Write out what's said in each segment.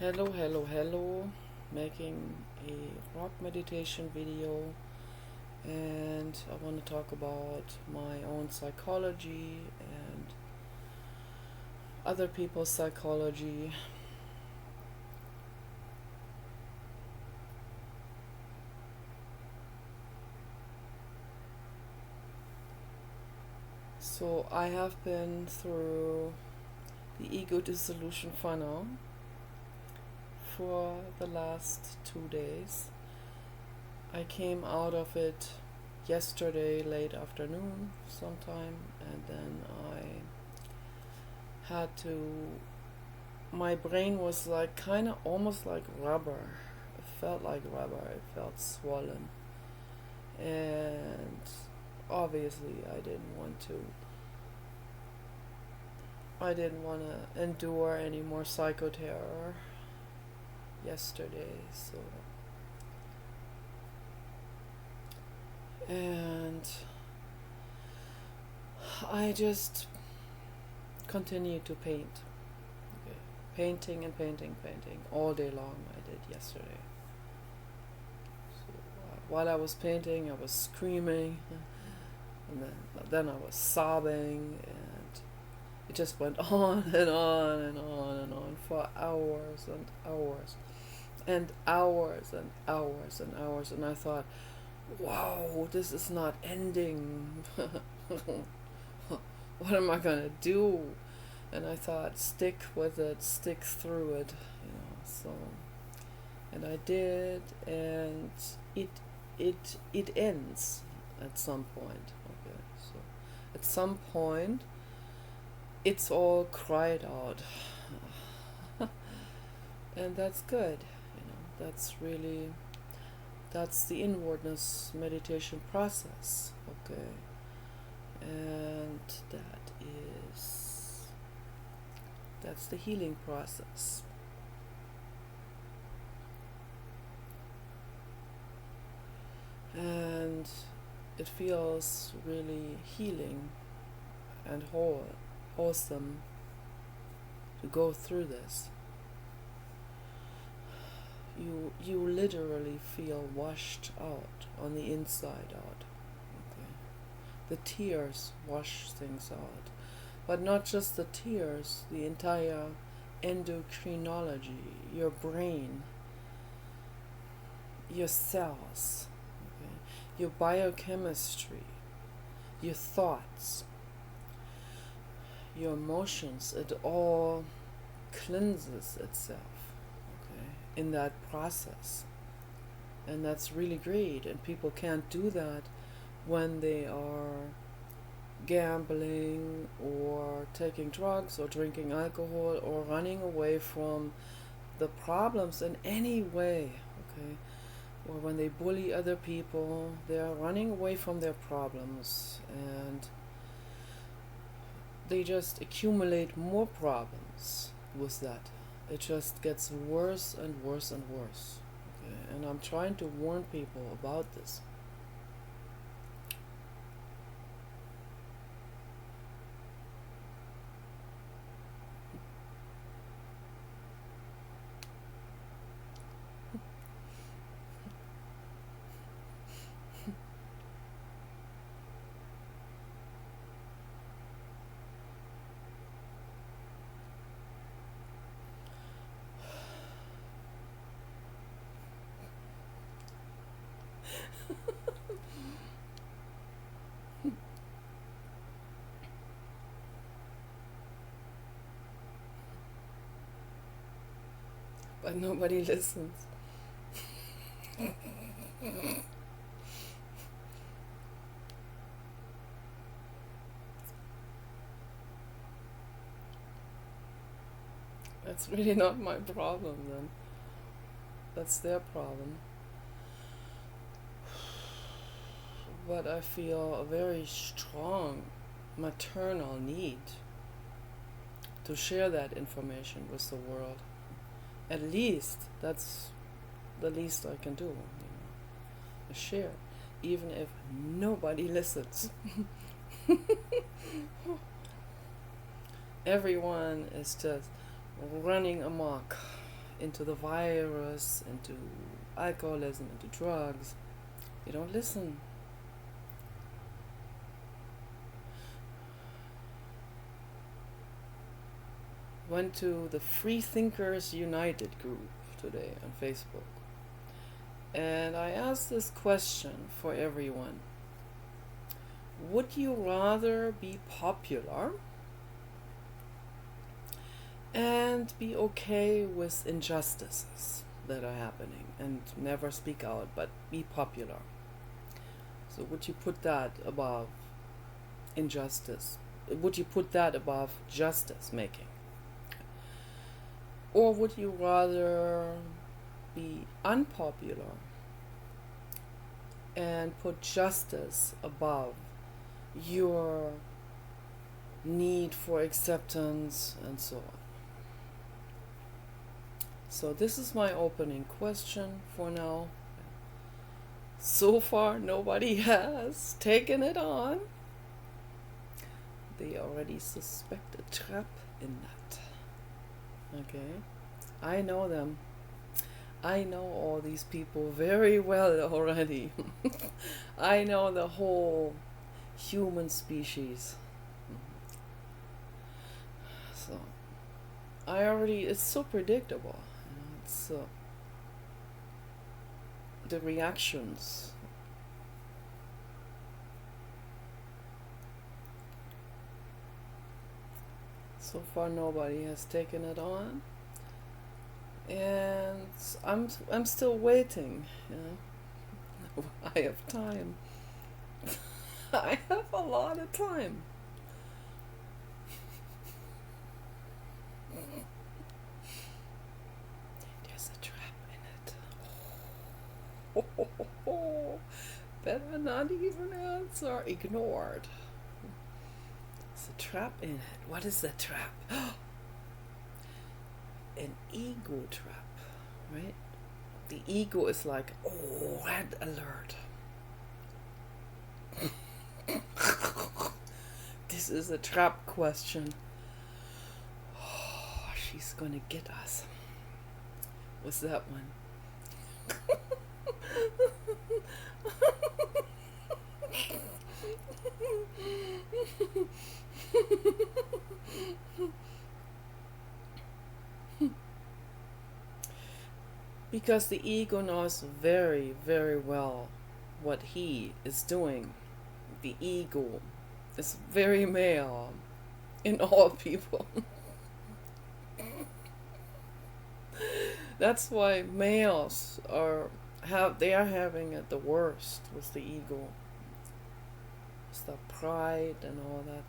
Hello, making a rock meditation video, and I want to talk about my own psychology and other people's psychology. So, I have been through the ego dissolution funnel for the last 2 days. I came out of it yesterday, late afternoon, sometime, and then I had to. My brain was like kind of almost like rubber. It felt like rubber, it felt swollen. And obviously, I didn't want to endure any more psychoterror yesterday, so. And I just continued to paint. Okay. Painting and painting all day long. I did yesterday. So, while I was painting, I was screaming, and then I was sobbing, and it just went on and on and on and on for hours and hours and hours and hours and hours. And I thought, wow, this is not ending. What am I gonna do? And I thought, stick with it, stick through it, So, and I did, and it it ends at some point. Okay, so at some point, it's all cried out, and that's good. That's the inwardness meditation process. Okay, and that's the healing process. And it feels really healing and wholesome to go through this. You literally feel washed out on the inside out. Okay. The tears wash things out. But not just the tears, the entire endocrinology, your brain, your cells, okay, your biochemistry, your thoughts, your emotions, it all cleanses itself, okay, in that process. And that's really great. And people can't do that when they are gambling or taking drugs or drinking alcohol or running away from the problems in any way, okay? Or when they bully other people, they are running away from their problems, and they just accumulate more problems with that. It just gets worse and worse and worse. Okay? And I'm trying to warn people about this. But nobody listens. That's really not my problem then. That's their problem. But I feel a very strong maternal need to share that information with the world. At least that's the least I can do, share, even if nobody listens. Everyone is just running amok into the virus, into alcoholism, into drugs. You don't listen. Went to the Free Thinkers United group today on Facebook. And I asked this question for everyone. Would you rather be popular and be okay with injustices that are happening and never speak out but be popular? So would you put that above injustice? Would you put that above justice making? Or would you rather be unpopular and put justice above your need for acceptance and so on? So this is my opening question for now. So far nobody has taken it on. They already suspect a trap in that. Okay, I know them. I know all these people very well already. I know the whole human species. So, it's so predictable. It's the reactions. So far nobody has taken it on. And I'm still waiting, you know. I have time. I have a lot of time. There's a trap in it. Better not even answer. Ignored. There's a trap in it. What is the trap? An ego trap, right? The ego is like, oh, red alert. This is a trap question. Oh, she's gonna get us. What's that one? Because the ego knows very, very well what he is doing. The ego is very male in all people. That's why males are having it the worst with the ego. It's the pride and all that.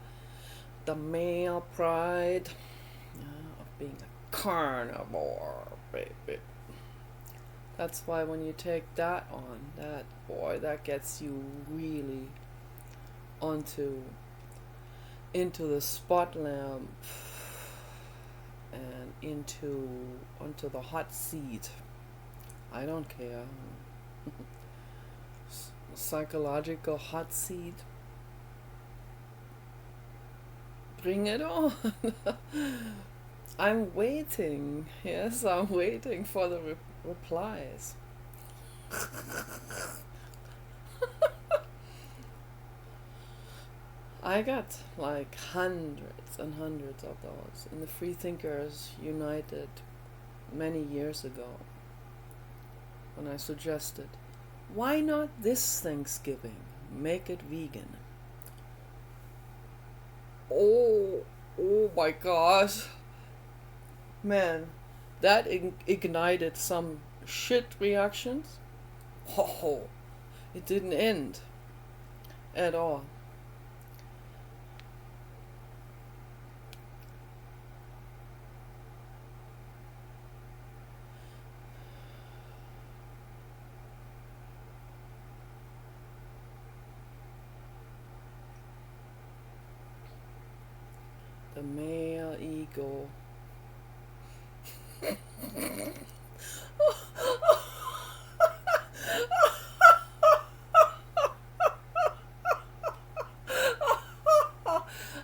The male pride of being a carnivore, baby. That's why when you take that on, that gets you really into the spot lamp and onto the hot seat. I don't care. Psychological hot seat. Bring it on. I'm waiting. Yes, I'm waiting for the replies. I got like hundreds and hundreds of those in the Free Thinkers United many years ago when I suggested, why not this Thanksgiving make it vegan? Oh my gosh, man, that ignited some shit reactions. Oh, it didn't end at all. The male ego.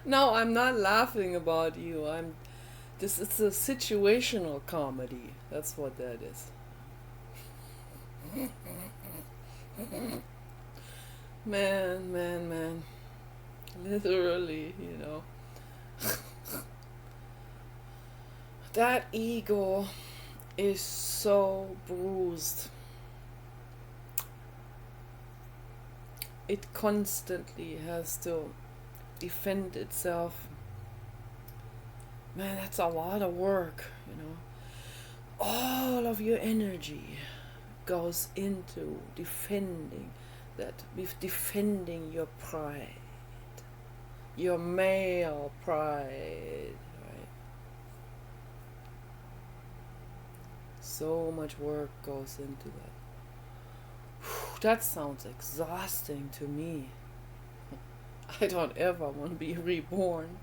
No, I'm not laughing about you. I'm This is a situational comedy. That's what that is. Man, man, man. Literally, you know. That ego is so bruised. It constantly has to defend itself. Man, that's a lot of work, you know. All of your energy goes into defending that, with defending your pride, your male pride, right? So much work goes into that. That sounds exhausting to me. I don't ever want to be reborn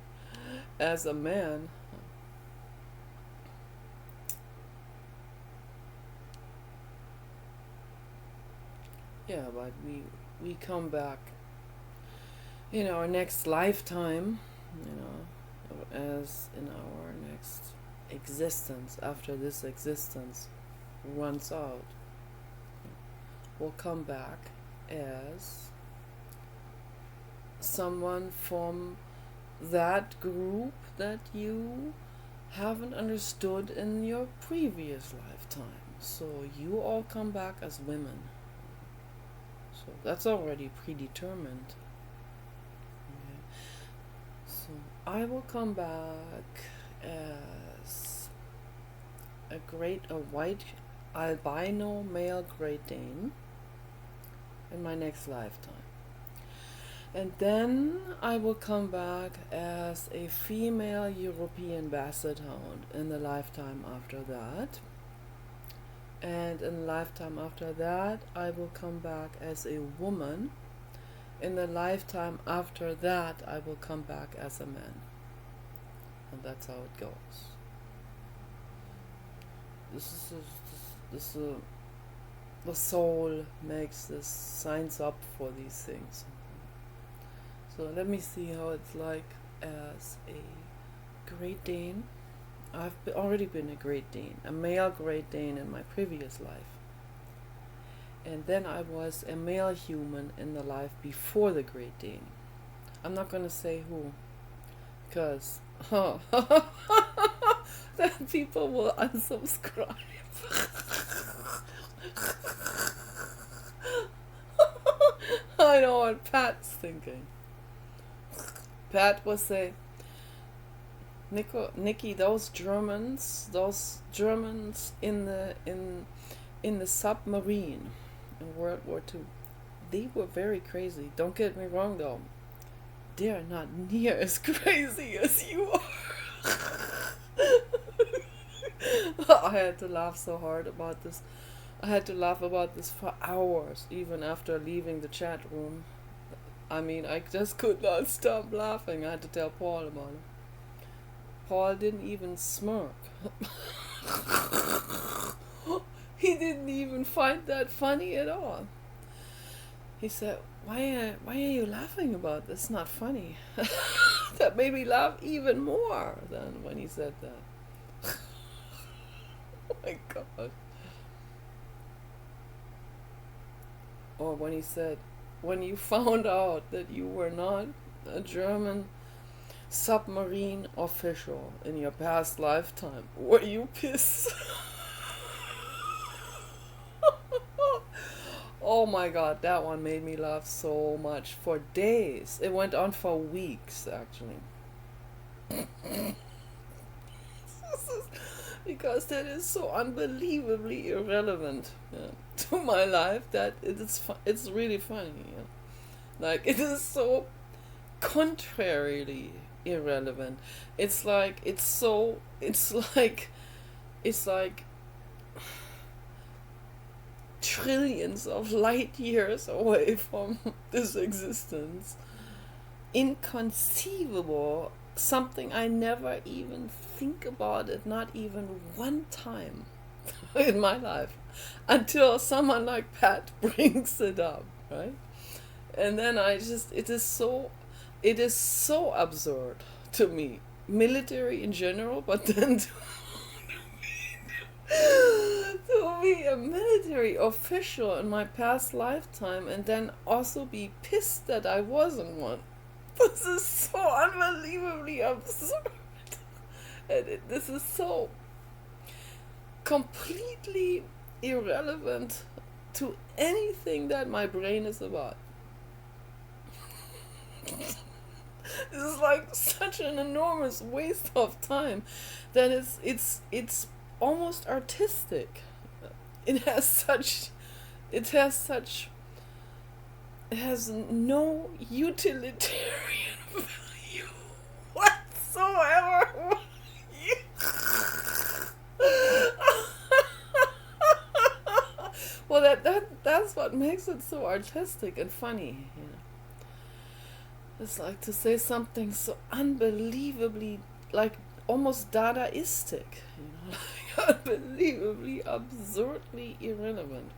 as a man. Yeah, but we come back in our next lifetime, you know, as in our next existence, after this existence runs out, we'll come back as someone from that group that you haven't understood in your previous lifetime. So you all come back as women. So that's already predetermined. Okay. So I will come back as a white albino male Great Dane in my next lifetime. And then I will come back as a female European Basset Hound in the lifetime after that. And in the lifetime after that, I will come back as a woman. In the lifetime after that, I will come back as a man. And that's how it goes. The soul makes this, signs up for these things. So let me see how it's like as a Great Dane. I've already been a Great Dane, a male Great Dane in my previous life. And then I was a male human in the life before the Great Dane. I'm not going to say who, because then people will unsubscribe. I know what Pat's thinking. Pat will say, Nikki, those Germans in the submarine in World War II, they were very crazy. Don't get me wrong though, they're not near as crazy as you are. I had to laugh so hard about this. I had to laugh about this for hours, even after leaving the chat room. I mean, I just could not stop laughing. I had to tell Paul about it. Paul didn't even smirk. He didn't even find that funny at all. He said, why are you laughing about this? It's not funny. That made me laugh even more than when he said that. Oh my God. Or when he said, when you found out that you were not a German submarine official in your past lifetime, were you pissed? Oh my God, that one made me laugh so much for days. It went on for weeks, actually. Because that is so unbelievably irrelevant, to my life that it's really funny. Like, it is so contrarily irrelevant. It's like trillions of light years away from this existence. Inconceivable. Something I never even think about it, not even one time in my life, until someone like Pat brings it up, right? And then it is so absurd to me military in general, but then to be a military official in my past lifetime and then also be pissed that I wasn't one. This is so unbelievably absurd. This is so completely irrelevant to anything that my brain is about. This is like such an enormous waste of time that it's almost artistic. It has such it has such it has no utilitarian value whatsoever. Well, that's what makes it so artistic and funny. It's like to say something so unbelievably, like almost Dadaistic, like unbelievably, absurdly irrelevant.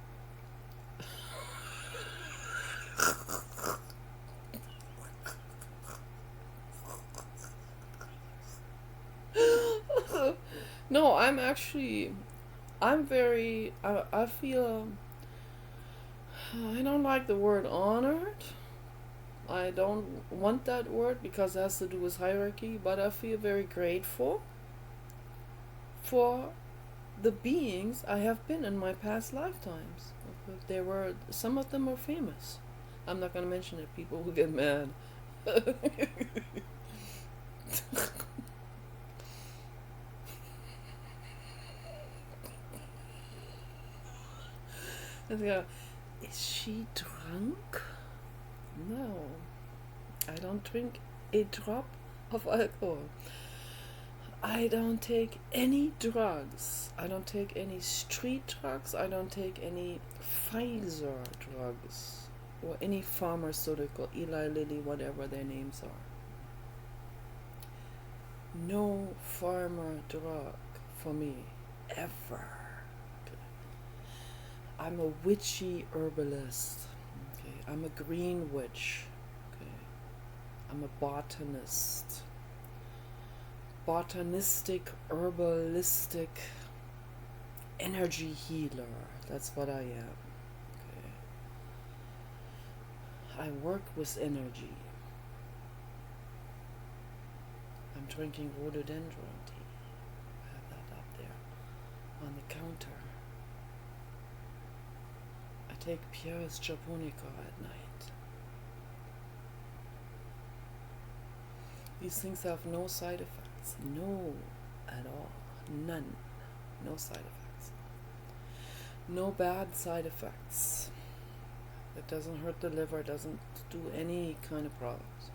No, I feel, I don't like the word honored. I don't want that word because it has to do with hierarchy, but I feel very grateful for the beings I have been in my past lifetimes. Some of them are famous. I'm not going to mention it, people who get mad. And they go, is she drunk? No, I don't drink a drop of alcohol. I don't take any drugs. I don't take any street drugs. I don't take any Pfizer drugs or any pharmaceutical, Eli Lilly, whatever their names are. No pharma drug for me, ever. I'm a witchy herbalist. Okay, I'm a green witch. Okay, I'm a botanist. Botanistic, herbalistic, energy healer. That's what I am. Okay. I work with energy. I'm drinking rhododendron tea. I have that up there on the counter. I take Pieris japonica at night. These things have no side effects. No, at all. None. No side effects. No bad side effects. It doesn't hurt the liver, doesn't do any kind of problems.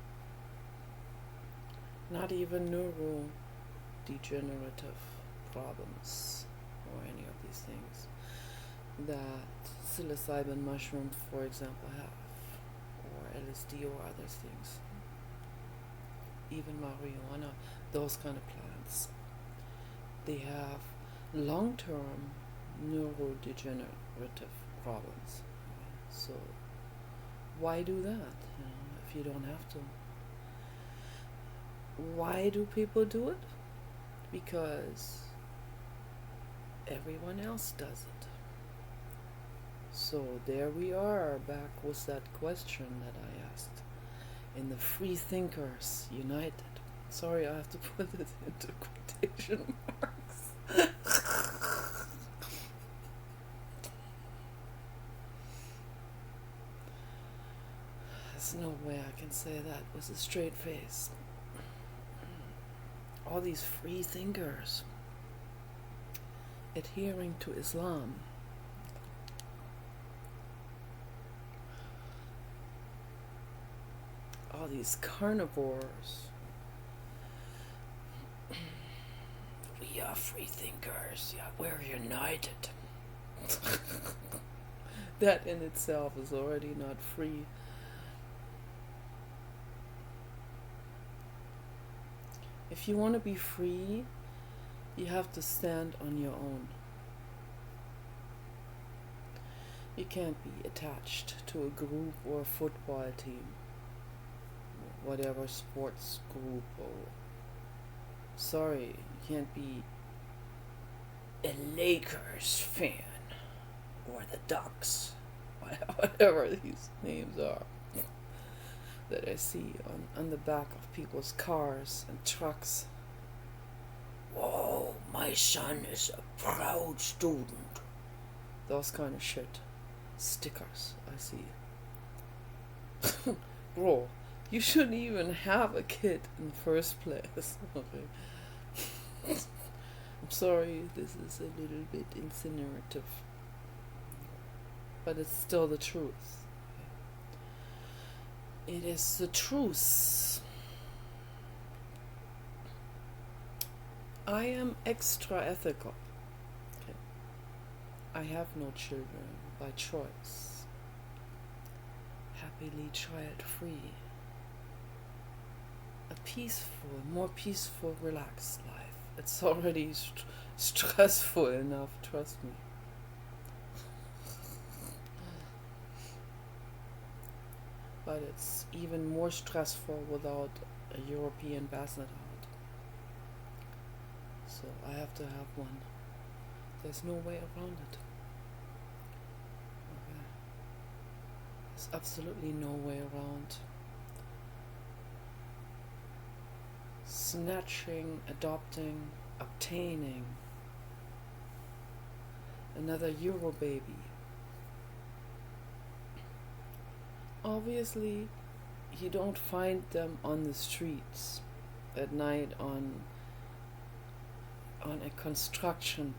Not even neurodegenerative problems or any of these things that psilocybin mushrooms, for example, have, or LSD or other things. Even marijuana, those kind of plants, they have long-term neurodegenerative problems. So why do that, if you don't have to? Why do people do it? Because everyone else does it. So there we are, back with that question that I asked in the Free Thinkers United. Sorry, I have to put it into quotation marks. There's no way I can say that with a straight face. All these free thinkers adhering to Islam. All these carnivores. We are free thinkers. Yeah, we're united. That in itself is already not free. If you want to be free, you have to stand on your own. You can't be attached to a group or a football team, whatever sports group or Sorry, you can't be a Lakers fan or the Ducks, whatever these names are that I see on the back of people's cars and trucks. Whoa, my son is a proud student. Those kind of shit. Stickers I see. Bro, you shouldn't even have a kid in the first place. Okay. I'm sorry, this is a little bit incinerative, but it's still the truth. It is the truth. I am extra ethical. Okay. I have no children by choice. Happily child free. A peaceful, more peaceful, relaxed life. It's already stressful enough, trust me. But it's even more stressful without a European basset hound. So I have to have one. There's no way around it. Okay. There's absolutely no way around snatching, adopting, obtaining another Euro baby. Obviously, you don't find them on the streets at night on a construction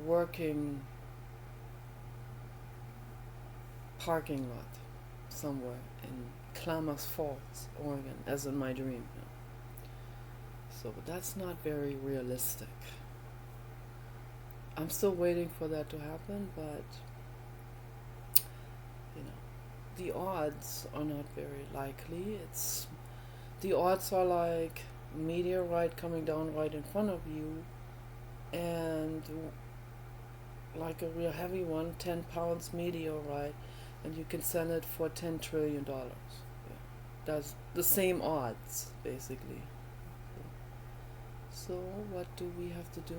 working parking lot somewhere in Klamath Falls, Oregon, as in my dream. So that's not very realistic. I'm still waiting for that to happen, but the odds are not very likely. The odds are like a meteorite coming down right in front of you, and like a real heavy one, 10 pounds meteorite, and you can sell it for $10 trillion. That's the same odds, basically. So what do we have to do?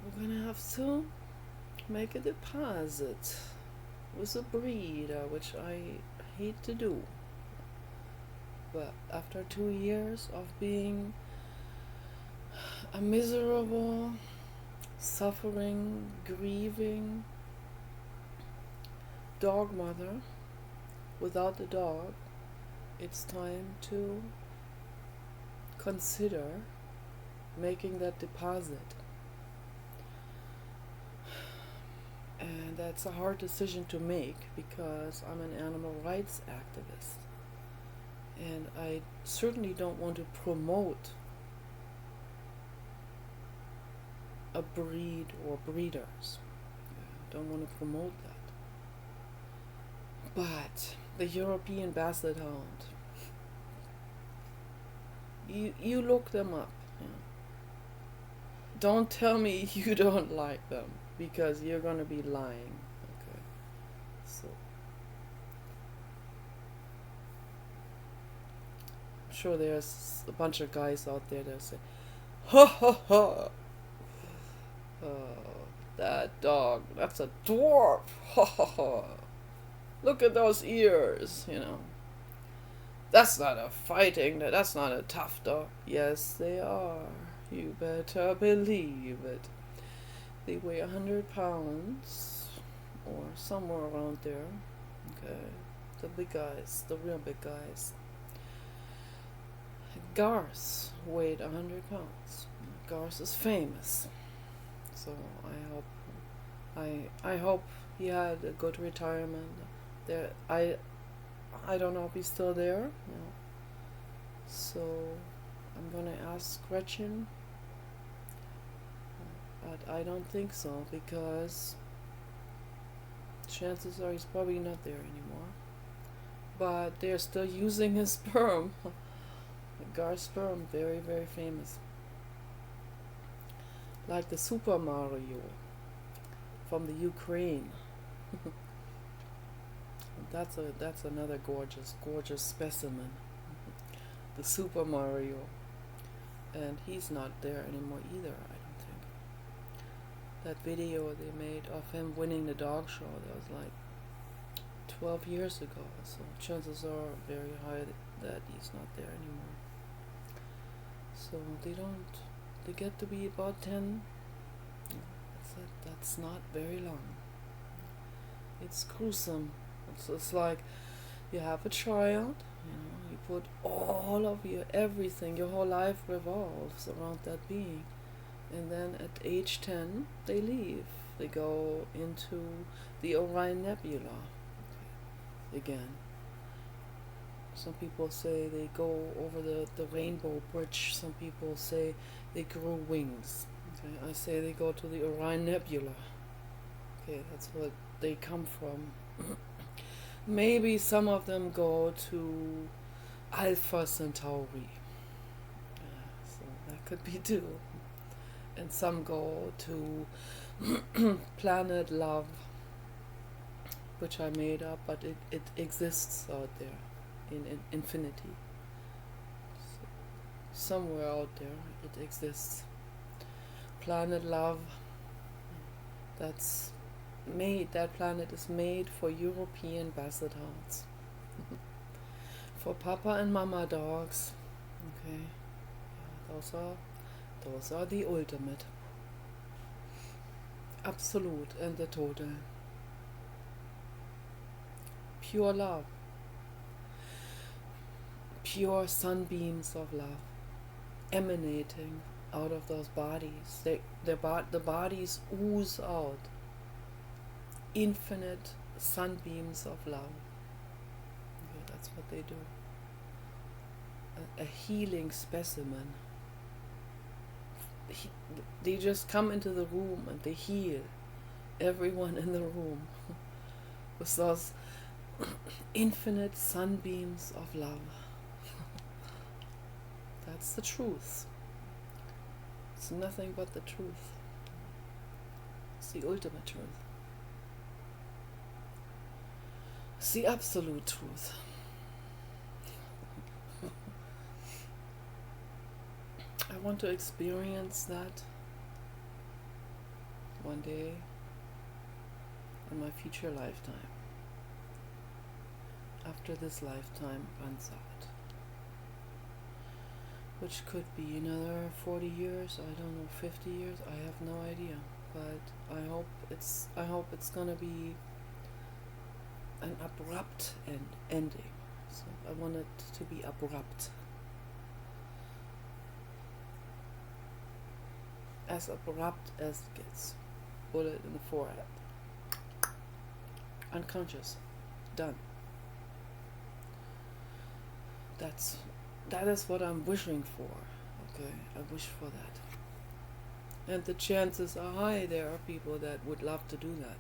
We're gonna have to make a deposit with a breeder, which I hate to do. But after 2 years of being a miserable, suffering, grieving dog mother without the dog, it's time to consider making that deposit. And that's a hard decision to make because I'm an animal rights activist. And I certainly don't want to promote a breed or breeders. I don't want to promote that. But the European Basset Hound, you look them up. Don't tell me you don't like them, because you're going to be lying. Okay. So I'm sure there's a bunch of guys out there that say, ha ha ha, that dog, that's a dwarf, ha ha ha, look at those ears, that's not a fighting, that's not a tough dog. Yes, they are. You better believe it. They weigh 100 pounds or somewhere around there. Okay, the big guys, the real big guys. Garth weighed 100 pounds. Garth is famous, so I hope he had a good retirement. There, I don't know if he's still there. So I'm gonna ask Gretchen, but I don't think so, because chances are he's probably not there anymore. But they're still using his sperm. Gar's sperm, very, very famous. Like the Super Mario from the Ukraine. That's another gorgeous specimen. The Super Mario, and he's not there anymore either. I don't think. That video they made of him winning the dog show, that was like 12 years ago. So chances are very high that he's not there anymore. So they get to be about 10. That's not very long. It's gruesome. It's like you have a child, you put all of everything, your whole life revolves around that being. And then at age 10, they leave. They go into the Orion Nebula again. Some people say they go over the Rainbow Bridge. Some people say they grew wings. Okay, I say they go to the Orion Nebula. Okay, that's what they come from. Maybe some of them go to Alpha Centauri. So that could be too. And some go to Planet Love, which I made up, but it exists out there in infinity. So somewhere out there it exists. Planet Love, that planet is made for European Basset Hounds. For Papa and Mama dogs. Okay. Those are the ultimate. Absolute and the total. Pure love. Pure sunbeams of love emanating out of those bodies. The bodies ooze out infinite sunbeams of love. Okay, that's what they do. A healing specimen. They just come into the room and they heal everyone in the room with those infinite sunbeams of love. That's the truth. It's nothing but the truth. It's the ultimate truth. It's the absolute truth. I want to experience that one day in my future lifetime, after this lifetime runs out, which could be another 40 years, I don't know, 50 years, I have no idea, but I hope it's gonna be an abrupt ending. So I want it to be abrupt. As abrupt as it gets. Bullet in the forehead. Unconscious. Done. That is what I'm wishing for. Okay, I wish for that. And the chances are high there are people that would love to do that.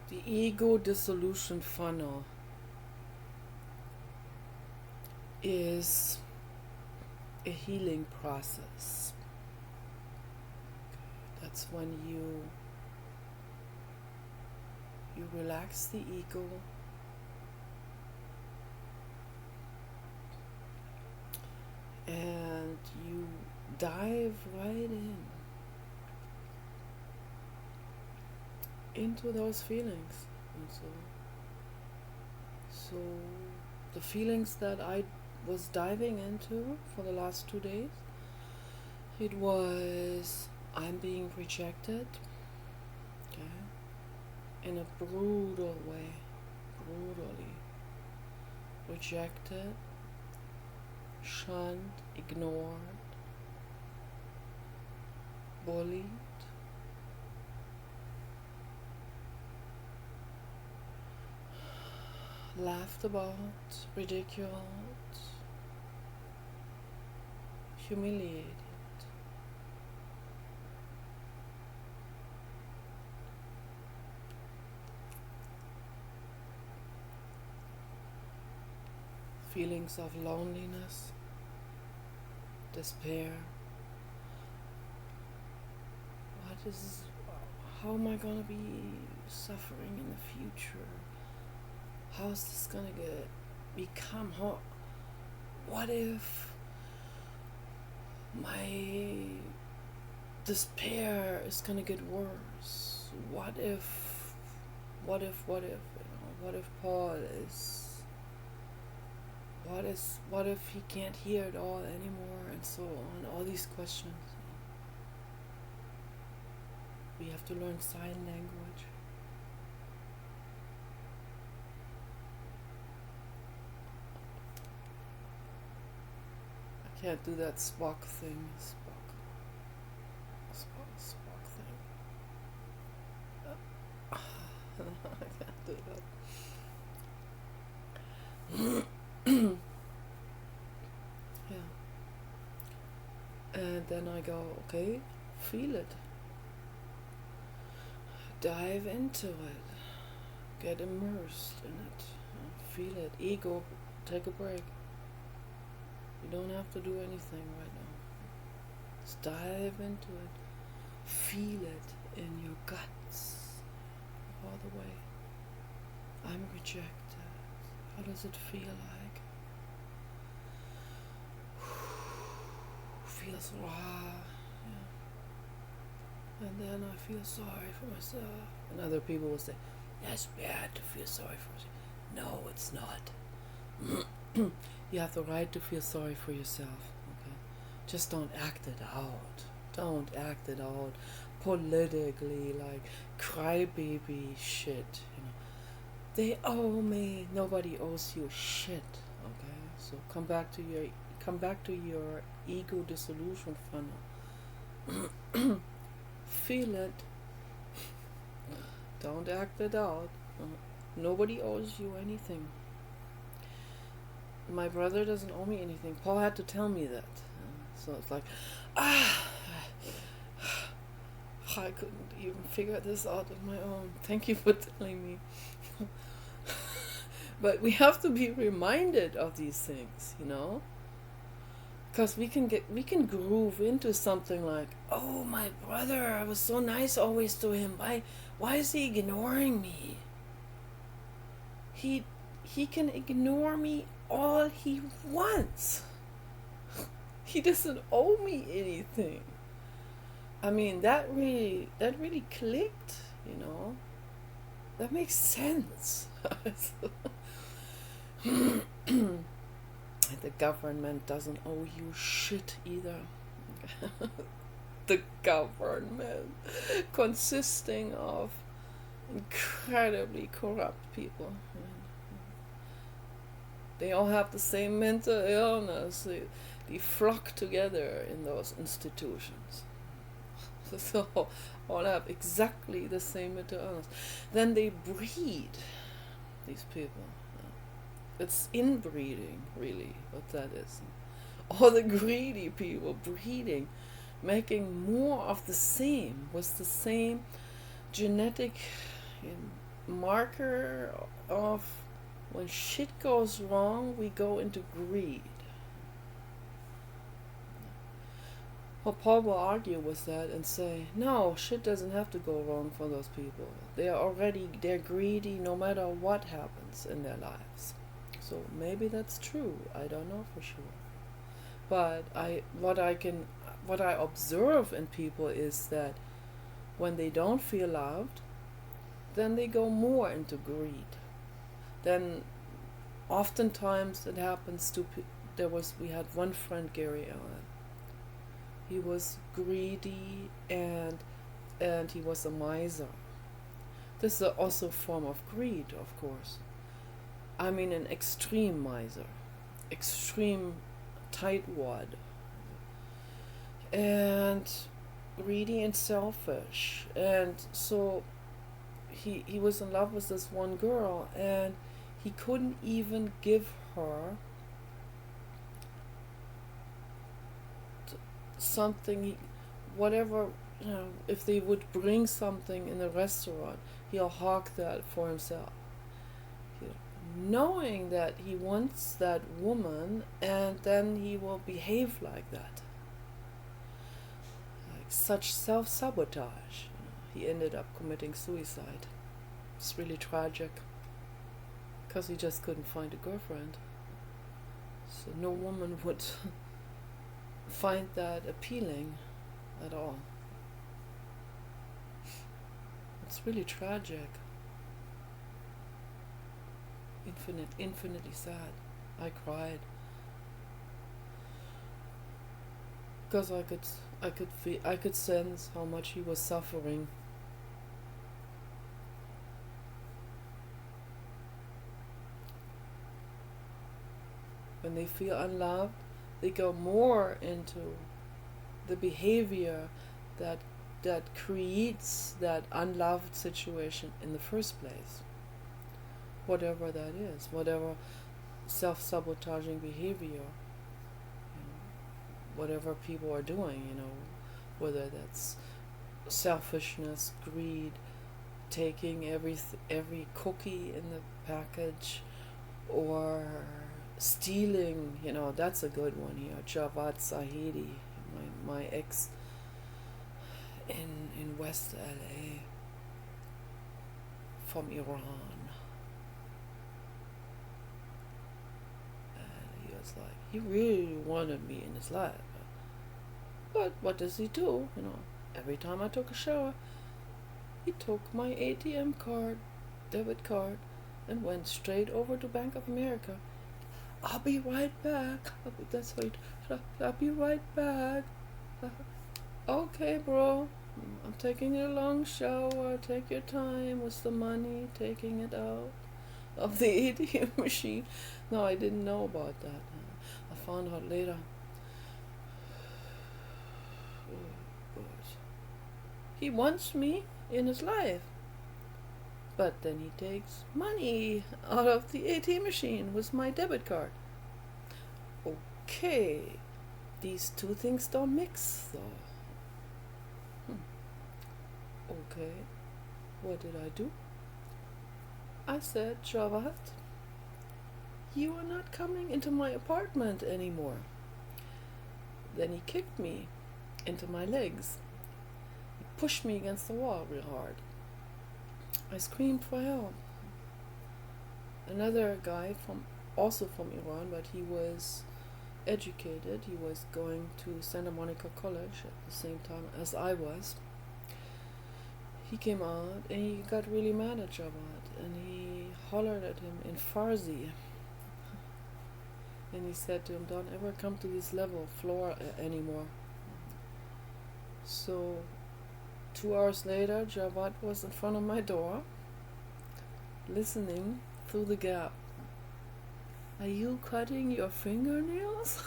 The ego dissolution funnel is a healing process. That's when you relax the ego, and you dive right into those feelings. And so the feelings that I was diving into for the last 2 days, it was I'm being rejected, okay, in a brutal way, brutally rejected, shunned, ignored, bullied, laughed about, ridiculed, humiliated. feelings of loneliness, despair. How am I gonna be suffering in the future? How's this gonna become? What if my despair is gonna get worse? What if, what if Paul is, what if he can't hear it all anymore, and so on, all these questions. We have to learn sign language. I can't do that Spock thing. Spock thing. I can't do that. Yeah. And then I go, okay, feel it. Dive into it. Get immersed in it. Feel it. Ego, take a break. You don't have to do anything right now. Just dive into it. Feel it in your guts. All the way. I'm rejected. How does it feel like? Feels raw. And then I feel sorry for myself. And other people will say, that's bad to feel sorry for yourself. No, it's not. You have the right to feel sorry for yourself. Okay? Just don't act it out. Don't act it out politically, like crybaby shit. They owe me. Nobody owes you shit. Okay? So come back to your ego dissolution funnel. Feel it. Don't act it out. Nobody owes you anything. My brother doesn't owe me anything. Paul had to tell me that. So it's like, I couldn't even figure this out on my own. Thank you for telling me. But we have to be reminded of these things, because we can groove into something like, oh, my brother, I was so nice always to him. Why is he ignoring me? He can ignore me all he wants. He doesn't owe me anything. I mean, that really clicked, That makes sense. The government doesn't owe you shit either. The government, consisting of incredibly corrupt people. They all have the same mental illness. They flock together in those institutions. So all have exactly the same mental illness. Then they breed these people. It's inbreeding, really, what that is. All the greedy people breeding, making more of the same, with the same genetic marker of when shit goes wrong, we go into greed. Well, Paul will argue with that and say, no, shit doesn't have to go wrong for those people. They're greedy no matter what happens in their lives. So maybe that's true. I don't know for sure. But what I observe in people is that when they don't feel loved, then they go more into greed. Then oftentimes it happens to we had one friend, Gary Allen. He was greedy and he was a miser. This is also a form of greed, of course. I mean, an extreme miser, extreme tightwad, and greedy and selfish. And so he was in love with this one girl, and he couldn't even give her something, whatever, if they would bring something in a restaurant, he'll hawk that for himself. knowing that he wants that woman, and then he will behave like that. Like such self-sabotage. He ended up committing suicide. It's really tragic. Because he just couldn't find a girlfriend. So no woman would find that appealing at all. It's really tragic. Infinitely sad. I cried. Because I could sense how much he was suffering. When they feel unloved, they go more into the behavior that creates that unloved situation in the first place. Whatever that is, whatever self-sabotaging behavior, whatever people are doing, whether that's selfishness, greed, taking every cookie in the package, or stealing, that's a good one here. Javad Zahedi, my ex in West LA, from Iran. And he was like, he really wanted me in his life. But what does he do? Every time I took a shower, he took my ATM card, debit card, and went straight over to Bank of America. I'll be right back. That's right. I'll be right back. Okay, bro. I'm taking a long shower. Take your time with the money, taking it out of the ATM machine. No, I didn't know about that. I found out later. Oh, God. He wants me in his life. But then he takes money out of the ATM machine with my debit card. Okay, these two things don't mix though. Okay, what did I do? I said, Javad, you are not coming into my apartment anymore. Then he kicked me into my legs. He pushed me against the wall real hard. I screamed for help. Another guy also from Iran, but he was educated. He was going to Santa Monica College at the same time as I was. He came out and he got really mad at Javad, and he hollered at him in Farsi. And he said to him, don't ever come to this level floor anymore. So 2 hours later, Javad was in front of my door, listening through the gap. Are you cutting your fingernails?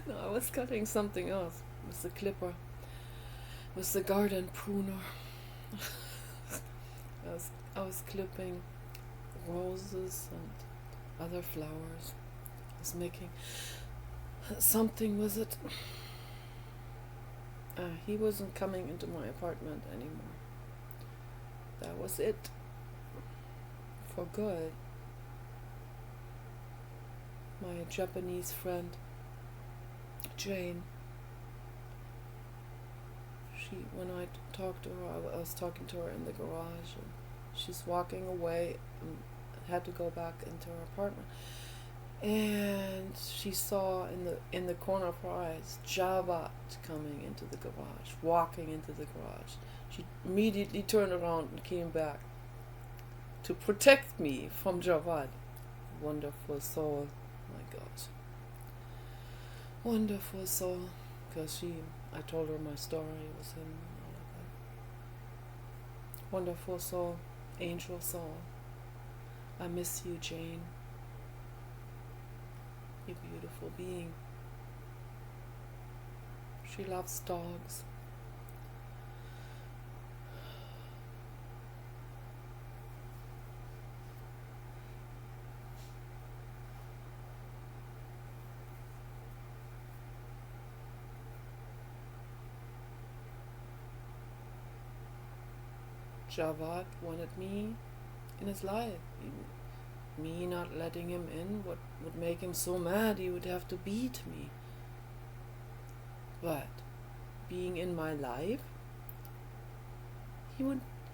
No, I was cutting something else. It was the clipper. It was the garden pruner. I was clipping roses and other flowers. I was making something with it. He wasn't coming into my apartment anymore. That was it. For good. My Japanese friend, Jane, when I talked to her, I was talking to her in the garage, and she's walking away and had to go back into her apartment. And she saw in the corner of her eyes Javad coming into the garage, walking into the garage. She immediately turned around and came back to protect me from Javad. Wonderful soul, my God. Wonderful soul, because I told her my story was him and all of that. Wonderful soul, angel soul. I miss you, Jane. You beautiful being. She loves dogs. Javad wanted me in his life. me not letting him in would make him so mad he would have to beat me. But being in my life,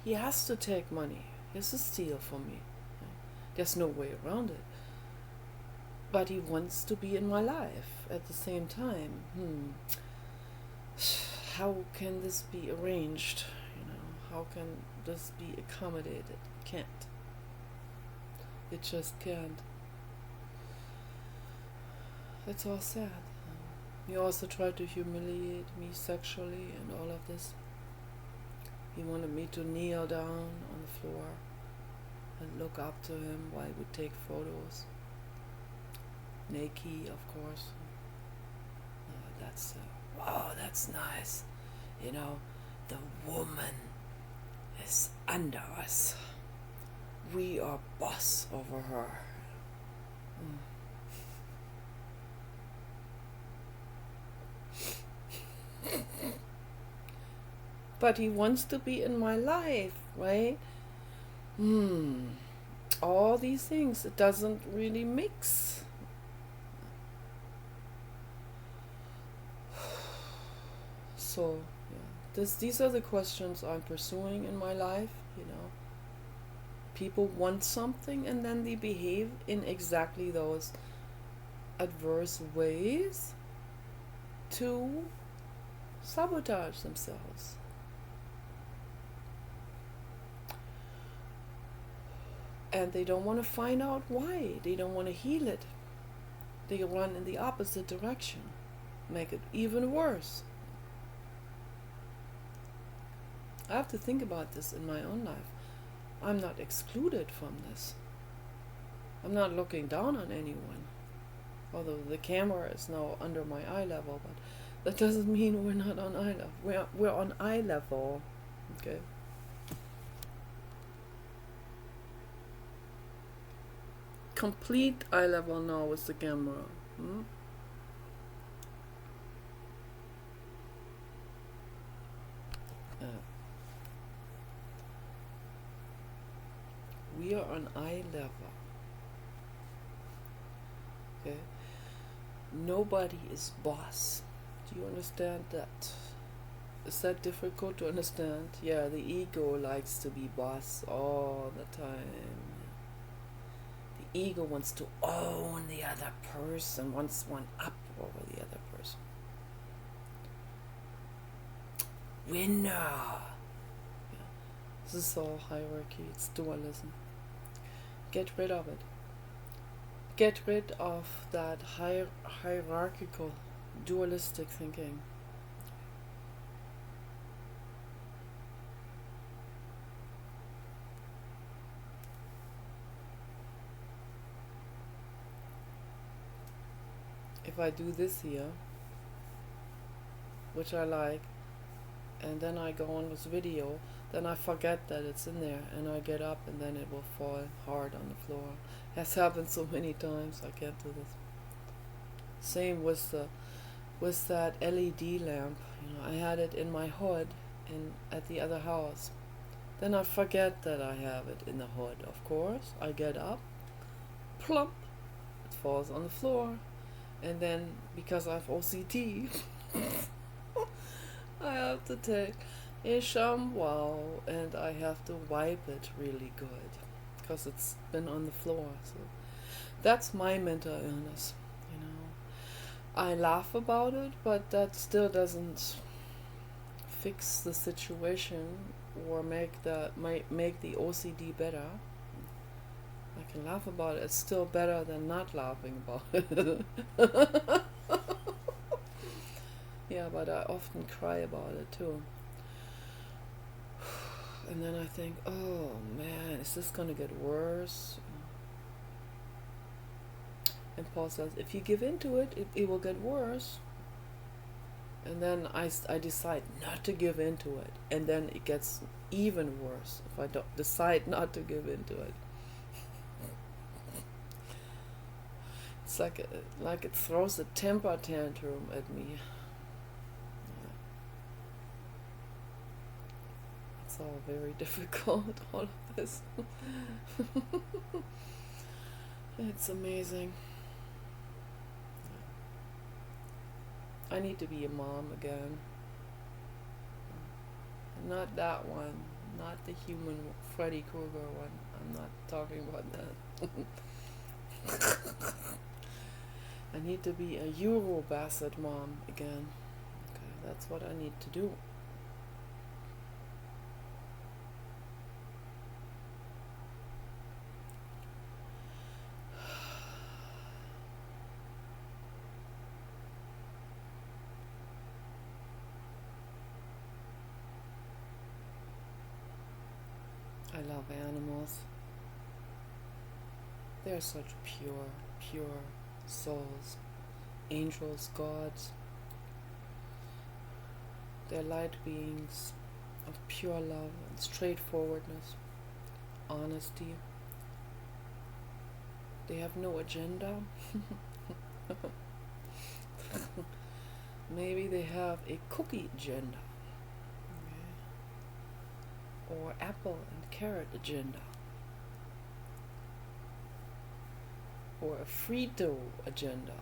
he has to take money. He has to steal from me. There's no way around it. But he wants to be in my life at the same time. How can this be arranged? How can this be accommodated? It can't. It just can't. It's all sad. He also tried to humiliate me sexually and all of this. He wanted me to kneel down on the floor and look up to him while he would take photos. Naked, of course. That's nice. The woman is under us. We are boss over her. But he wants to be in my life, right? All these things, it doesn't really mix. So, these are the questions I'm pursuing in my life, People want something and then they behave in exactly those adverse ways to sabotage themselves. And they don't want to find out why. They don't want to heal it. They run in the opposite direction, make it even worse. I have to think about this in my own life. I'm not excluded from this. I'm not looking down on anyone. Although the camera is now under my eye level, but that doesn't mean we're not on eye level. We're on eye level. Okay? Complete eye level now with the camera. We are on eye level. Okay? Nobody is boss. Do you understand that? Is that difficult to understand? Yeah, the ego likes to be boss all the time. The ego wants to own the other person, wants one up over the other person. Winner! Yeah. This is all hierarchy, it's dualism. Get rid of it. Get rid of that hierarchical, dualistic thinking. If I do this here, which I like, and then I go on with video, then I forget that it's in there, and I get up and then it will fall hard on the floor. Has happened so many times, I can't do this. Same with that LED lamp. I had it in my hood at the other house. Then I forget that I have it in the hood, of course. I get up, plump, it falls on the floor, and then because I have OCD, I have to take a shampoo and I have to wipe it really good because it's been on the floor. So that's my mental illness. I laugh about it, but that still doesn't fix the situation or make the OCD better. I can laugh about it. It's still better than not laughing about it. Yeah, but I often cry about it too. And then I think, oh man, is this going to get worse? And Paul says, if you give in to it, it will get worse. And then I decide not to give in to it. And then it gets even worse if I don't decide not to give in to it. It's like it throws a temper tantrum at me. It's all very difficult, all of this. It's amazing. I need to be a mom again. Not that one. Not the human Freddy Krueger one. I'm not talking about that. I need to be a Euro Basset mom again. Okay, that's what I need to do. I love animals. They're such pure souls. Angels, gods. They're light beings of pure love and straightforwardness, honesty. They have no agenda. Maybe they have a cookie agenda. Okay. Or apple and carrot agenda. Or a Frito agenda.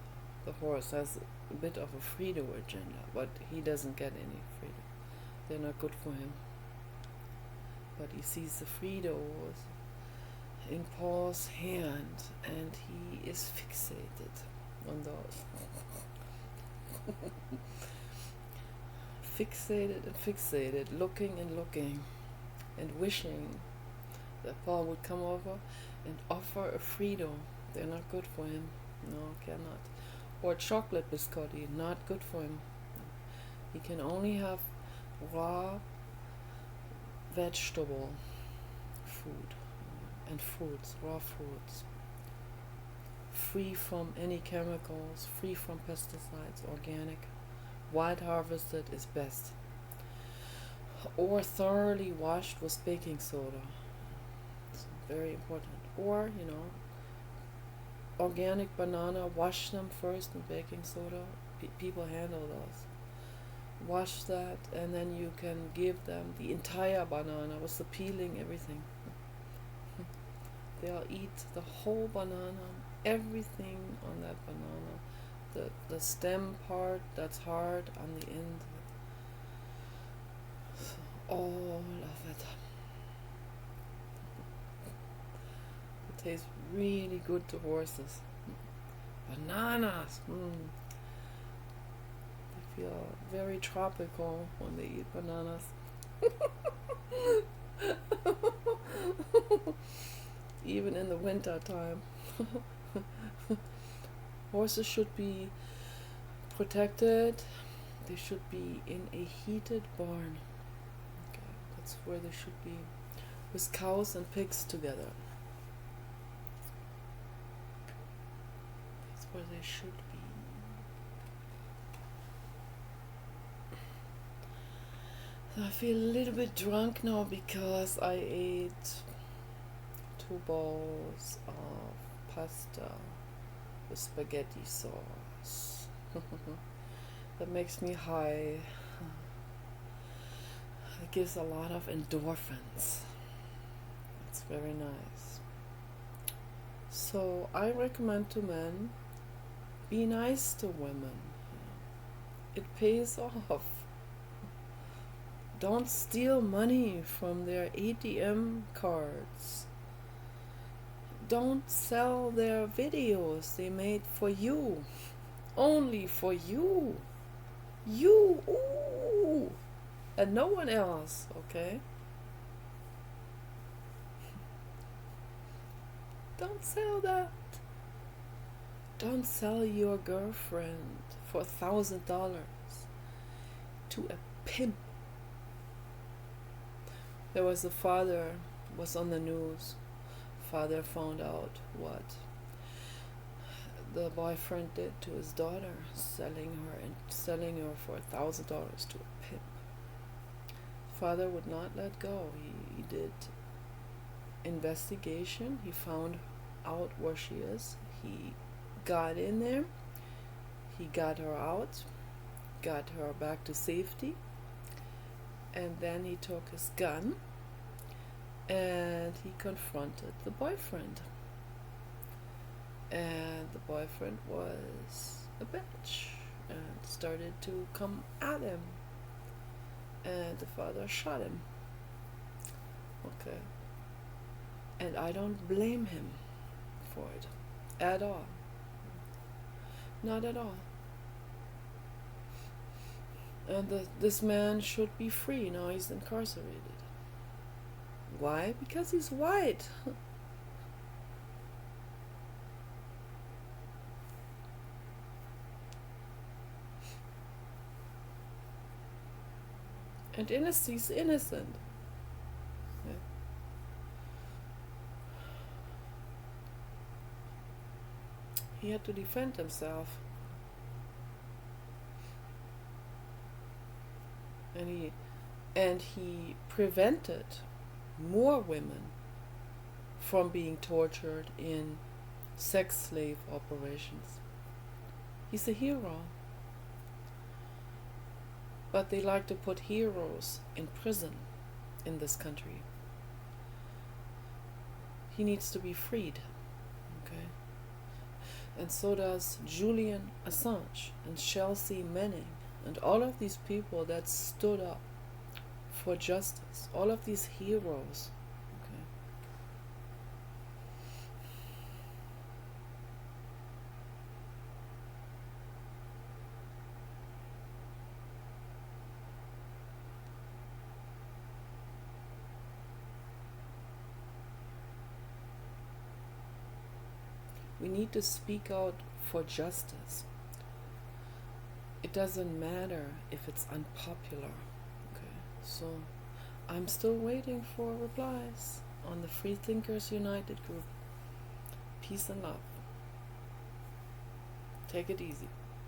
The horse has a bit of a Frito agenda, but he doesn't get any Frito. They're not good for him. But he sees the Fritos in Paul's hand, and he is fixated on those. Fixated, looking and looking, and wishing that Paul would come over and offer a Frito. They're not good for him. No, cannot. Or chocolate biscotti, not good for him. He can only have raw vegetable food and fruits, raw fruits, free from any chemicals, free from pesticides, organic. Wild harvested is best. Or thoroughly washed with baking soda. It's very important. Or, organic banana, wash them first in baking soda. People handle those. Wash that, and then you can give them the entire banana with the peeling, everything. They'll eat the whole banana, everything on that banana. The stem part that's hard on the end. All of it. It tastes really good to horses. Bananas. They feel very tropical when they eat bananas. Even in the winter time. Horses should be protected. They should be in a heated barn. Okay, that's where they should be, with cows and pigs together. That's where they should be. So I feel a little bit drunk now because I ate 2 bowls of pasta with spaghetti sauce. That makes me high. It gives a lot of endorphins. It's very nice. So I recommend to men, be nice to women. It pays off. Don't steal money from their ATM cards. Don't sell their videos they made for you. Only for you. You, ooh, and no one else, okay? Don't sell that. Don't sell your girlfriend for $1,000 to a pimp. There was a father, was on the news. Father found out what the boyfriend did to his daughter, selling her for $1,000 to a pimp. Father would not let go. He did investigation. He found out where she is. He got in there. He got her out, got her back to safety, and then he took his gun and he confronted the boyfriend. and the boyfriend was a bitch and started to come at him, and the father shot him. Okay. And I don't blame him for it at all. Not at all. And this man should be free. Now he's incarcerated. Why? Because he's white. And he's innocent. Yeah. He had to defend himself. And he prevented more women from being tortured in sex slave operations. He's a hero. But they like to put heroes in prison in this country. He needs to be freed. Okay? And so does Julian Assange and Chelsea Manning and all of these people that stood up for justice, all of these heroes. Okay? We need to speak out for justice. It doesn't matter if it's unpopular. Okay, so I'm still waiting for replies on the Free Thinkers United group. Peace and love. Take it easy.